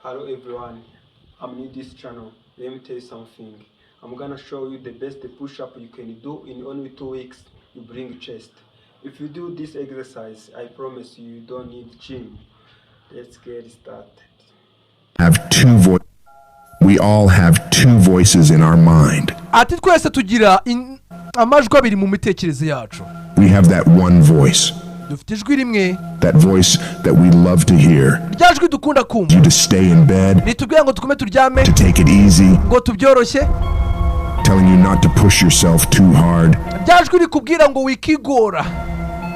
Hello everyone, I'm new this channel. Let me tell you something. I'm gonna show you the best push-up you can do in only 2 weeks. You bring chest. If you do this exercise, I promise you don't need gym. Let's get started. We all have two voices in our mind. Ati twese tugira amajwi abiri mu mitekerereze yacu. We have that one voice. Dufite ijwi rimwe. That voice that we love to hear. Rya jwi dukunda kumva. You to stay in bed. Nitubwira ngo tukume turyame. To take it easy. Ngo tubyoroshye. Telling you not to push yourself too hard. Rya jwi rikubwira ngo wikigora.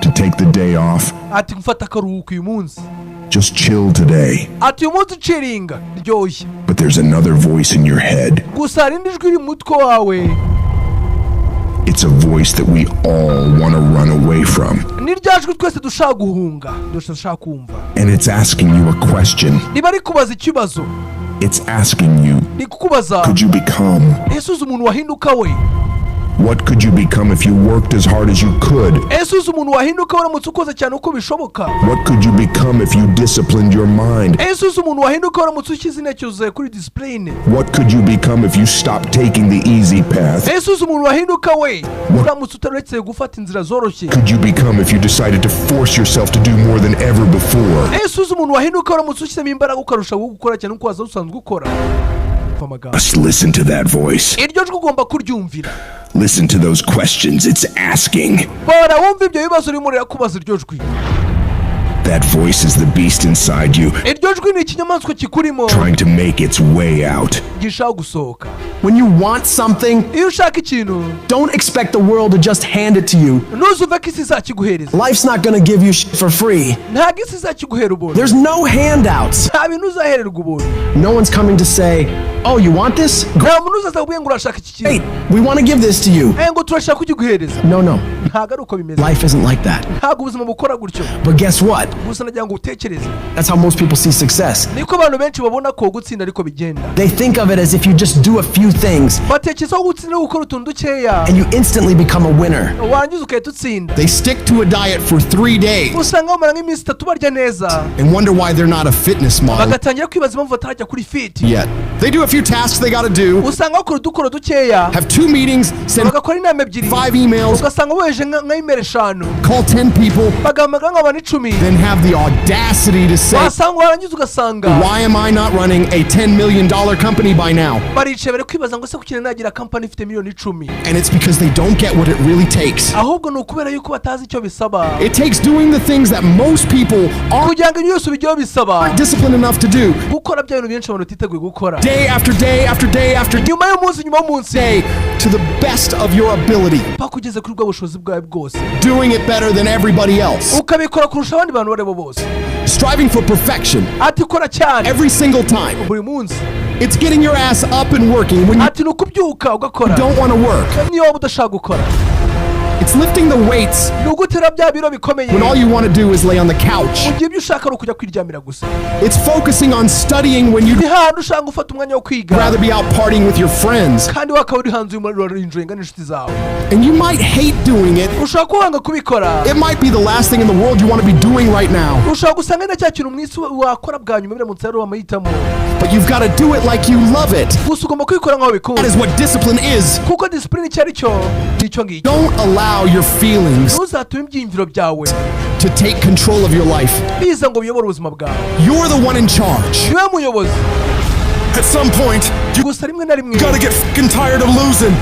To take the day off. Ati mfata akaruhuko uyu munsi. Just chill today. Ati uyu munsi chillinga ryoshye. But there's another voice in your head. Gusa hari indi jwi iri mu mutwe wawe. It's a voice that we all want to run away from. Ni rya jwi twese dushaka guhunga, dushaka kumva. And it's asking you a question. Niba ari kubaza ikibazo. It's asking you, ni kukubaza, could you become? Ese uzi umuntu wahinduka we? What could you become if you worked as hard as you could? Ese uzi umuntu wahinduka waramutse ukoze cyane uko bishoboka? What could you become if you disciplined your mind? Ese uzi umuntu wahinduka waramutse ushyize intekerezo kuri discipline? What could you become if you stopped taking the easy path? Ese uzi umuntu wahinduka we uramutse utaretse gufata inzira zoroshye? Could you become if you decided to force yourself to do more than ever before? Ese uzi umuntu wahinduka waramutse ushyizemo imbaraga ukarushaho gukora cyane uko waza usanzwe ukora? Just listen to that voice. Iryo jwi ugomba kuryumvira. Listen to those questions it's asking. Bara wumva ibyo bibazo urimo urakubaza iryo jwi. That voice is the beast inside you. Iryo jwi ni ikinyamaswa kikurimo. Trying to make its way out. Gishaka gusohoka. When you want something, iyo ushaka ikintu, don't expect the world to just hand it to you. Nuzuve ko isi izakiguhereza. Life's not gonna give you shit for free. Ntabwo isi izakiguhera ubuntu. There's no handouts. Nta bintu uzahererwa ubuntu. No one's coming to say, oh, you want this? Nta muntu uzaza kubwira ngo urashaka iki kintu. Hey, we want to give this to you. Ngo turashaka kugiguhereza. No. Ntabwo ari uko bimeze. Life isn't like that. Ntabwo ubuzima bukora gutyo. But guess what? Gusa nagira ngo utekereze. That's how most people see success. Niko abantu benshi babona ko gutsinda ariko bigenda. They think of it as if you just do a few things. Batekereza ko gutsinda gukora utuntu dukeya. And you instantly become a winner. Warangiza ukahita utsinda. They stick to a diet for 3 days. Usanga bamara nk'iminsi 3 barya neza. And wonder why they're not a fitness model. Bagatangira kwibaza impamvu batarajya kuri fit. Yet. They do a few tasks they gotta do. Usanga bakora udukoro dukeya. Have 2 meetings, send bagakora inama ebyiri. 5 emails. Ugasanga boheje nk'imeri 5. Call 10 people. Bagamagara nk'abantu 10. Then have the audacity to say, wasanga warangiza ugasanga, why am I not running a $10 million company by now? Baricaye bari kwibaza ngo se kuki nagira company ifite miliyoni 10. And it's because they don't get what it really takes. Ahubwo ni ukubera yuko batazi icyo bisaba. It takes doing the things that most people kugira ngo ibyo bijyo bisaba. aren't disciplined enough to do. Gukora bya bintu byinshi abantu titeguye gukora. Day after day after day after day. Nyuma y'umunsi day to the best of your ability. Pakugeze kuri bwa bushobozi bwawe bwose. Doing it better than everybody else. Ukabikora kurusha abandi bantu barebo bose. Striving for perfection. Ati kora cyane. Every single time. Buri munsi. It's getting your ass up and working when you ati nukubyuka ugakora. Don't want to work. Niyo udashaka gukora. It's lifting the weights when all you want to do is lay on the couch. It's focusing on studying when you'd rather be out partying with your friends. And you might hate doing it. It might be the last thing in the world you want to be doing right now. But you've got to do it like you love it. That is what discipline is. Don't allow your feelings to take control of your life. You're the one in charge. At some point, you gotta get fucking tired of losing.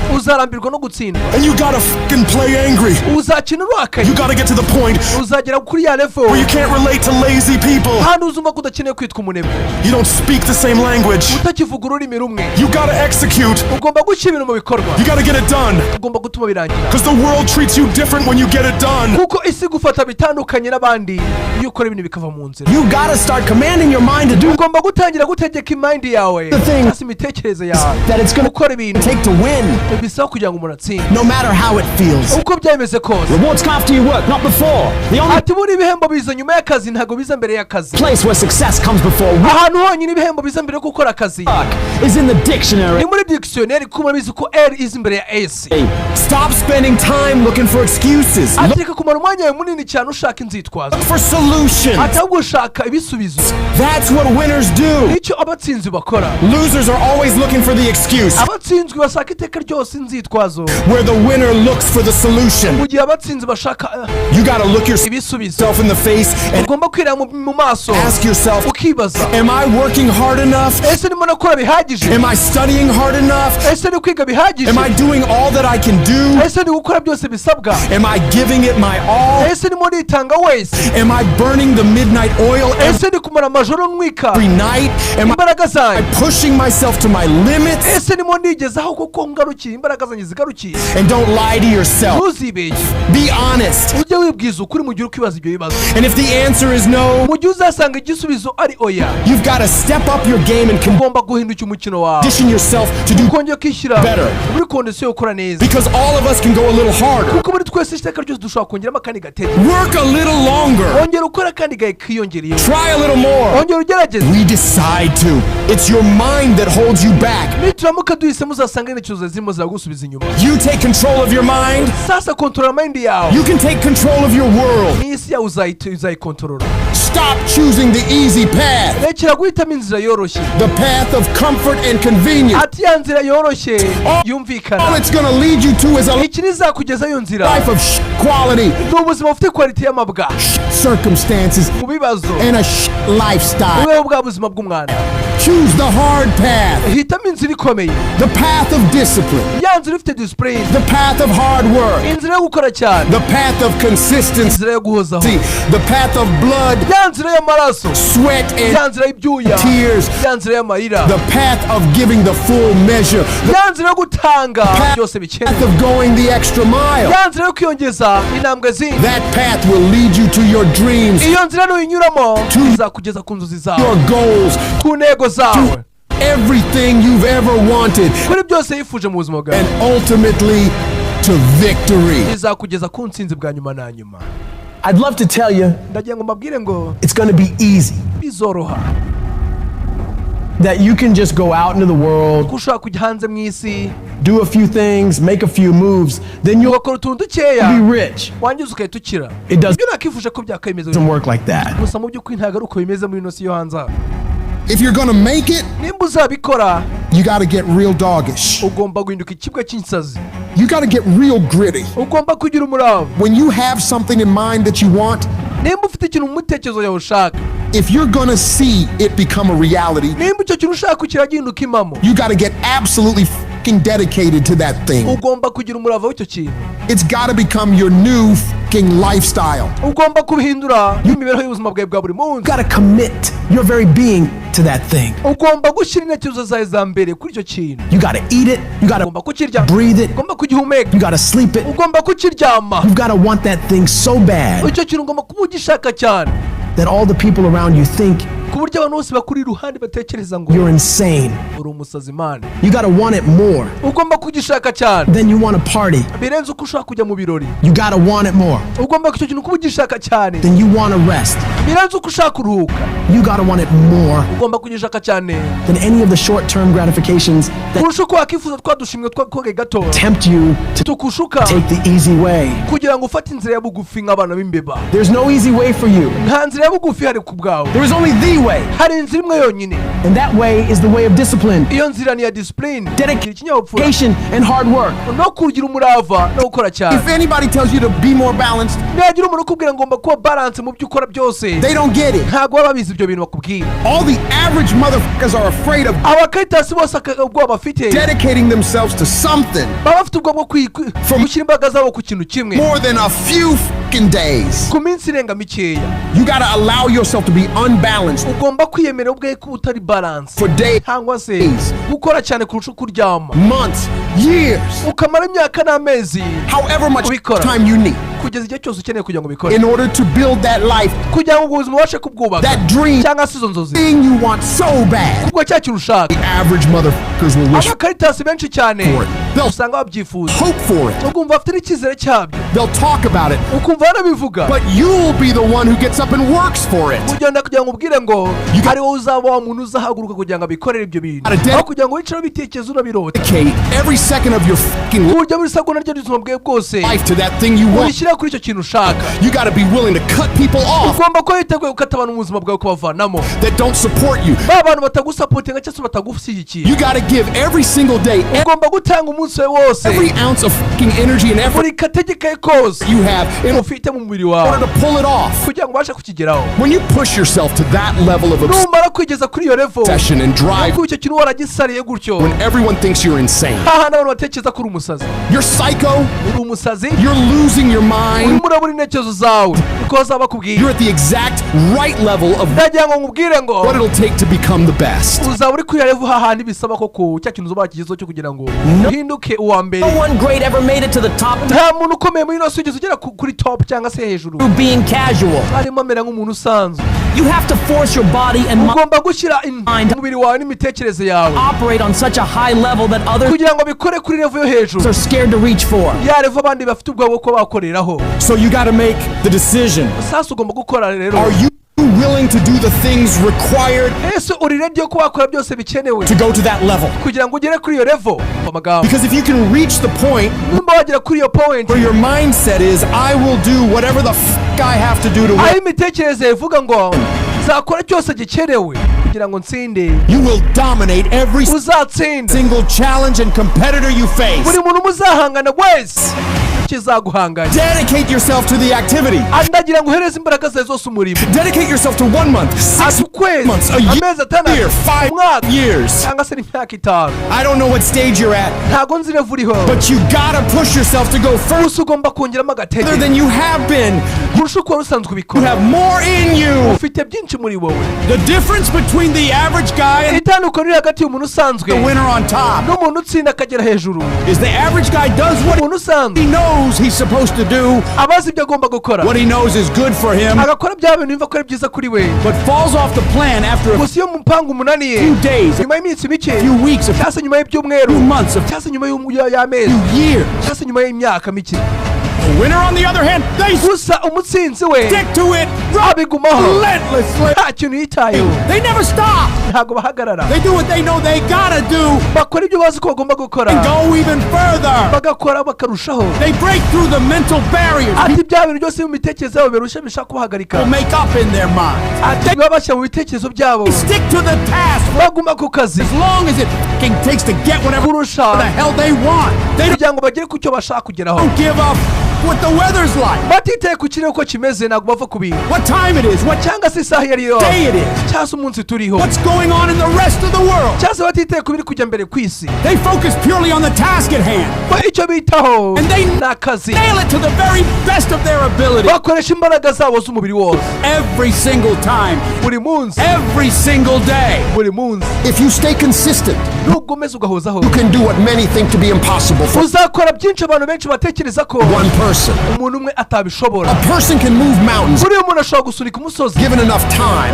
And you gotta fucking play angry. You gotta get to the point where you can't relate to lazy people. You don't speak the same language. You gotta execute. You gotta get it done. Because the world treats you different when you get it done. You gotta start commanding your mind to do. yawe cyangwa imitekerereze yawe gukora ibintu bisaba kugira ngo umuntu atsinde no matter how it feels. uko byameze kose Rewards come after you work, not before. The only ati buri ibihembo biza nyuma y'akazi ntabwo biza mbere y'akazi place where success comes before work ahantu honyine ibihembo biza mbere yo gukora akazi is in the dictionary. ni muri dictionary kuma bizi ko R iza imbere ya S. Stop spending time looking for excuses. ati reka kumara umwanya wawe munini cyane ushaka inzitwazo Look for solutions. ati ahubwo ushaka ibisubizo That's what winners do. nicyo abatsinzi bakora Losers are always looking for the excuse, abatsinzwe bashaka iteka ryose inzitwazo where the winner looks for the solution. mu gihe abatsinzi bashaka You gotta look ibisubizo yourself in the face and ugomba kwireba mu maso ask yourself, ukibaza am I working hard enough? ese ndimo nakora bihagije Am I studying hard enough? ese ndi kwiga bihagije Am I doing all that I can do? ese ndi gukora byose bisabwa Am I giving it my all? ese ndimo nitanga wese Am I burning the midnight oil ese ndi kumara amajoro ntwika every night? Am I imbaraga zanjye pushing myself to my limits? ese ndimo nigezaho kuko ngarukiye imbaraga zanjye zigarukiye And don't lie to yourself. ntuzibeshye Be honest. ujye wibwiza ukuri mu gihe uri kwibaza ibyo bibazo And if the answer is no, mu gihe uzasanga igisubizo ari oya you've got to step up your game and ugomba guhindukira umukino wawe condition yourself to do ukongera ukishyira better. muri kondisiyo yo gukora neza Because all of us can go a little harder. kuko muri twese iteka ryose dushobora kongeramo akandi gatebe Work a little longer. wongera ukora akandi gahe kiyongereyeho Try a little more. wongera ugerageze We decide to. It's your mind that holds you back. nituramuka duhisemo uzasanga intekerezo zirimo ziragusubiza inyuma You take control of your mind. sasa kontorora mayindi yawe You can take control of your world. n'isi yawe uzayikontorora Stop choosing the easy path. rekera guhitamo inzira yoroshye The path of comfort and convenience. ati ya nzira yoroshye All yumvikana it's going to lead you to is a iki nizakugeza iyo nzira life of quality, ni ubuzima bufite kwalite y'amabwa circumstances, mu bibazo and a lifestyle. ubeho bwa buzima bw'umwana Choose the hard path. hitamo inzira ikomeye The path of discipline. ya nzira ifite disipurine The path of hard work. inzira yo gukora cyane The path of consistency. inzira yo guhozaho The path of blood, ya nzira y'amaraso sweat, ya and nzira y'ibyuya tears. ya nzira y'amarira The path of giving the full measure. The ya nzira yo gutanga byose path bikenewe of going the extra mile. ya nzira yo kwiyongeza intambwe zindi That path will lead you to your dreams, iyo nzira nuyinyuramo izakugeza ku nzozi your zawe goals, ku ntego zawe everything you've ever wanted, kuri byose yifuje mu buzima bwawe and ultimately to victory. bizakugeza ku ntsinzi bwa nyuma na nyuma I'd love to tell you ndagira ngo mbabwire ngo it's going to be easy, bizoroha that you can just go out into the world, ko ushobora kujya hanze mu isi do a few things, make a few moves, then you'll ugakora utuntu dukeya be rich. wangiza ugahita ukira It doesn't ibyo nakifuje ko byakemeza work like that. gusa mu by'ukuri ntabwo ari uko bimeze muri ino si yo hanze aha. If you're gonna make it, nimba uzabikora you gotta get real doggish. ugomba guhinduka ikibwa cy'insazi You gotta get real gritty. ugomba kugira umurava When you have something in mind that you want, nimba ufite ikintu mu mitekerezo yawe ushaka if you're gonna see it become a reality, nimba icyo kintu ushaka kukira gihinduka impamo you gotta get absolutely fucking dedicated to that thing. ugomba kugira umurava w'icyo kintu It's gotta become your new fucking lifestyle. ugomba kubihindura n'imibereho y'ubuzima bwawe bwa buri munsi You got to commit your very being to that thing. ugomba gushyira intekerezo zawe za mbere kuri icyo kintu You got to eat it, you got ugomba to kukirya breathe it, ugomba kugihumeka you got to sleep it. ugomba kukiryama You've got to want that thing so bad icyo kintu ugomba kuba ugishaka cyane that all the people around you think ku buryo abantu bose bakuri iruhande batekereza ngo you're insane. uri umusazi imana You got to want it more ugomba kugishaka cyane than you want to party. birenze uko ushobora kujya mu birori You got to want it more ugomba icyo kintu kuba ugishaka cyane than you want to rest. birenze uko ushaka kuruhuka You got to want it more ugomba kugishaka cyane than any of the short-term gratifications that kurusha uko wakwifuza twa dushimwe twakoge gato tempt you to tukushuka take the easy way. kugira ngo ufate inzira ya bugufi nk'abana b'imbeba There's no easy way for you. nta nzira ya bugufi hari ku bwawe There is only the way, hari inzira imwe yonyine and that way is the way of discipline, iyo nzira ni iya disipurine ikinyabupfura dedication, and hard work. no kugira umurava no gukora cyane If anybody tells you to be more balanced, nagira umuntu ukubwira ngomba kuba balance mu byo ukora byose they don't get it. ntabwo baba babizi ibyo bintu bakubwira All the average motherfuckers are afraid of abakayitasi bose ubwoba bafite dedicating themselves to something baba bafite ubwoba bwo gushyira imbaraga zabo ku kintu kimwe more than a few fucking days. ku minsi irenga mikeya You gotta allow yourself to be unbalanced ugomba kwiyemera ubwawe ko utari balance for days, cyangwa se gukora cyane kurusha uko uryama months, years, ukamara imyaka n'amezi however much ubikora time you need. kugeza igihe cyose ukeneye kugira ngo bikore in order to build that life, kugira ngo ubuzima ubashe kubwubaka that dream, cyangwa se izo nzozi thing you want so bad. ubwo cya kintu ushaka. Average motherfuckers will wish abakaritasi benshi cyane for it. They'll usanga babyifuza hope for it. ukumva bafite n'icyizere cyabyo, They'll talk about it. ukumva banabivuga, But you'll be the one who gets up and works for it. ugenda kugira ngo ubwire ngo got- ari wowe uzaba wa muntu uzahaguruka kugira ngo abikorere ibyo bintu, Gotta aho kugira ngo wicare ubitekerezo unabirota, Dedicate every second of your fucking ku buryo buri segonda ry'ubuzima bwawe bwose life to that thing you want. urishyira kuri icyo kintu ushaka. You gotta be willing to cut people off ugomba kuba witeguye gukata abantu mu buzima bwawe ukabavanamo, that don't support you. ba bantu batagusapotinga cyangwa se batagushyigikiye. You gotta give every single day, ugomba gutanga umunsi wawe wose, every ounce of fucking energy and effort buri kategekaye kose you have in ufite mu mubiri order wawe to pull it off. kugira ngo ubashe kukigeraho. When you push yourself to that level of numara kwigeza kuri iyo level obsession and drive, kuko icyo kintu waragisariye gutyo, when everyone thinks you're insane, hahandi abantu batekereza ko uri umusazi, you're psycho, uri umusazi, you're losing your mind, urimo urabura intekerezo zawe niko bazaba bakubwiye. you're at the exact right level of ndagira ngo nkubwire ngo what it'll take to become the best. uzaba uri kuri iyo level hahandi bisaba koko cya kintu uzaba wakigezeho cyo kugira ngo uhinduke uwa mbere. No one great ever made it to the top nta muntu ukomeye muri ino si ugeze ugera kuri top cyangwa se hejuru, through being casual. arimo amera nk'umuntu usanzwe. You have to force your body and mind ugomba gushyira umubiri wawe n'imitekerereze yawe operate on such a high level that others kugira ngo bikore kuri level yo hejuru, are scared to reach for. ya level abandi bafite ubwoba bwo kuba bakoreraho. So you gotta make the decision. sasa ugomba gukora rero, Are you willing to do the things required ese uri ready yo kuba wakora byose bikenewe to go to that level? kugira ngo ugere kuri iyo level? amagambo, Because if you can reach the point nimba wagera kuri iyo point where your mindset is, I will do whatever the fuck I have to do to aho win, imitekerereze ivuga ngo nzakora cyose gikenewe kugira ngo nsinde, you will dominate every uzatsinda. single challenge and competitor you face. buri muntu muzahangana wese kizaguhanganya. Dedicate yourself to the activity. ndagira ngo uhereze imbaraga zawe zose umurimo. Dedicate yourself to 1 month, 6 ukwezi, months, a amezi year, atandatu, 5 umwaka years. cyangwa se n'imyaka itanu. I don't know what stage you're at, ntago nzi level uriho, but you gotta push yourself to go further gusa ugomba kongeramo agatege than you have been. kurusha uko wari usanzwe You ubikora. have more in you. ufite byinshi muri wowe. The difference between the average guy and itandukanye riri hagati y'umuntu usanzwe the winner on top n'umuntu utsinda akagera hejuru. is the average guy does what umuntu usanzwe he knows he's supposed to do, abazi ibyo agomba gukora, what he knows is good for him, agakora bya bintu yumva ko ari byiza kuri we, but falls off the plan after a gusa iyo mupangu umunaniye few days, nyuma y'iminsi mike, a few weeks, a cyangwa se nyuma y'ibyumweru, few months, a cyangwa se nyuma y'amezi, few years. cyangwa se nyuma y'imyaka mike. The winner, on the other hand, they gusa umutsinzi we stick to it abigumaho relentlessly. nta kintu yitayeho, They never stop. ntabwo bahagarara, They do what they know they gotta do bakora ibyo bazi ko bagomba gukora, and go even further. bagakora bakarushaho. They break through the mental barriers ati bya bintu byose mu bitekerezo byabo birusha bishaka kubahagarika, people make up in their minds. ati biba bashyira mu bitekerezo byabo, Stick to the task baguma ku kazi as long as it fucking takes to get whatever kurusha the hell they want. They kugira ngo bagere ku cyo bashaka kugeraho, don't give up what the weather's like, batitaye ku kirere uko kimeze, ntabwo bava ku bintu what time it is, what cyangwa se isaha iyo ari yo day it is, cyangwa se umunsi turiho, what's going on in the rest of the world. cyangwa se batitaye ku biri kujya mbere ku isi, They focus purely on the task at hand. ko icyo bitaho And they ni akazi, nail it to the very best of their ability bakoresha imbaraga zabo z'umubiri wose, every single time, buri munsi, every single day. buri munsi. If you stay consistent, nubwo umeze ugahozaho, you can do what many think to be impossible for uzakora byinshi abantu benshi batekereza ko one person. umuntu umwe atabishobora. A person can move mountains buriya umuntu ashobora gusunika umusozi given enough time,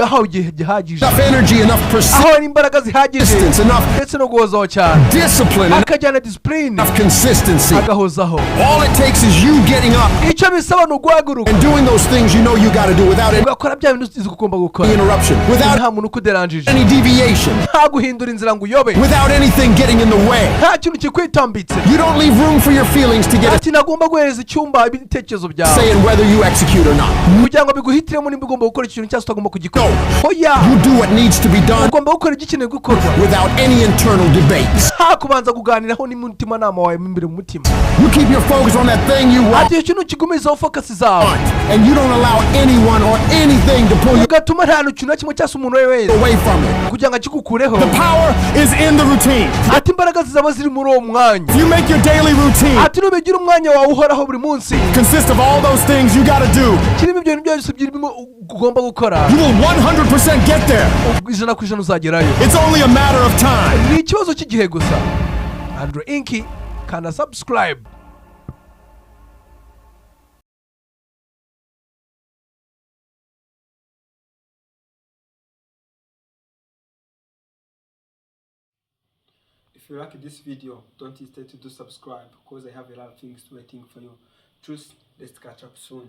ahawe igihe gihagije, enough energy, enough ahawe n'imbaraga zihagije, persistence, enough ndetse no guhozaho cyane, discipline, akajyana disipurine, enough consistency. agahozaho. All it takes is you getting up icyo bisaba ni uguhaguruka and doing those things you know you got to do without any ugakora bya bintu uzi ugomba gukora, interruption, without nta muntu ukuderanjije, any deviation, nta guhindura inzira ngo uyobe, without anything getting in the way. nta kintu kikwitambitse. You don't leave room for your feelings to get ati nagomba guhereza icyumba ibitekerezo a byawe say in whether you execute or not. kugira ngo biguhitiremo nimba ugomba gukora ikintu cyangwa se utagomba kugikora. hoya, You do what needs to be done ugomba gukora igikeneye gukorwa without any internal debates. nta kubanza kuganiraho n'umutimanama wawe imbere mu mutima. You keep your focus on that thing you want, ati icyo kintu kigumizaho focus zawe, and you don't allow anyone or anything to pull you ugatuma nta kintu na kimwe cyangwa se umuntu we wese away from it. kugira ngo akigukureho. The power is in the routine. ati imbaraga zizaba ziri muri uwo mwanya. If you make your daily routine ati nubigira umwanya wawe uhoraho buri munsi, consist of all those things you gotta do, kirimo ibyo bintu byose birimo ugomba gukora, you will 100% get there. ijana ku ijana uzagerayo. It's only a matter of time. ni ikibazo cy'igihe gusa. Andrew Inki, kanda subscribe. If you like this video, don't hesitate to subscribe because I have a lot of things waiting for you. Truth, let's catch up soon.